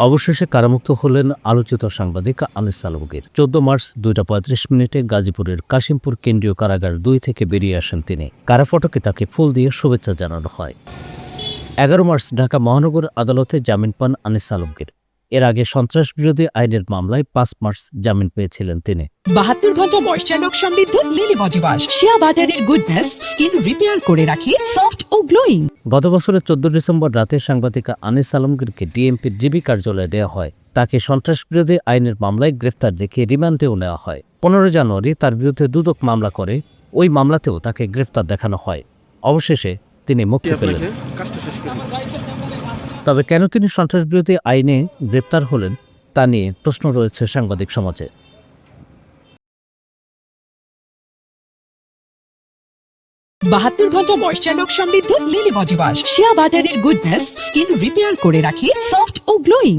অবশেষে কারামুক্ত হলেন আলোচিত সাংবাদিক আনিস আলমগীর। 14 মার্চ 2:35 গাজীপুরের কাশিমপুর কেন্দ্রীয় কারাগার 2 থেকে বেরিয়ে আসেন তিনি। কারাফটকে তাকে ফুল দিয়ে শুভেচ্ছা জানানো হয়। 11 মার্চ ঢাকা মহানগর আদালতে জামিন পান আনিস আলমগীর। এর আগে সন্ত্রাসবিরোধী আইনের মামলায় 5 মার্চ জামিন পেয়েছিলেন তিনি। 72 ঘন্টা ময়েশ্চার লক সমৃদ্ধ লিলি বডি ওয়াশ, শিয়া বাটারের গুডনেস স্কিন রিপেয়ার করে রাখে সফট ও গ্লোয়িং। গত বছরের 14 ডিসেম্বর রাতে সাংবাদিক আনিস আলমগীরকে ডিএমপির ডিবি কার্যালয়ে দেওয়া হয়। তাকে সন্ত্রাসবিরোধী আইনের মামলায় গ্রেফতার দেখিয়ে রিমান্ডেও নেওয়া হয়। 15 জানুয়ারি তার বিরুদ্ধে দুদক মামলা করে ওই মামলাতেও তাকে গ্রেফতার দেখানো হয়। অবশেষে তিনি মুক্তি পেলেন। তবে কেন তিনি সন্ত্রাসবিরোধী আইনে গ্রেপ্তার হলেন তা নিয়ে প্রশ্ন রয়েছে সাংবাদিক সমাজে। 72 ঘন্টা ময়েশ্চার লক সমৃদ্ধ লিলি বডি ওয়াশ, শিয়া বাটারের গুডনেস স্কিন রিপেয়ার করে রাখে সফট ও গ্লোয়িং।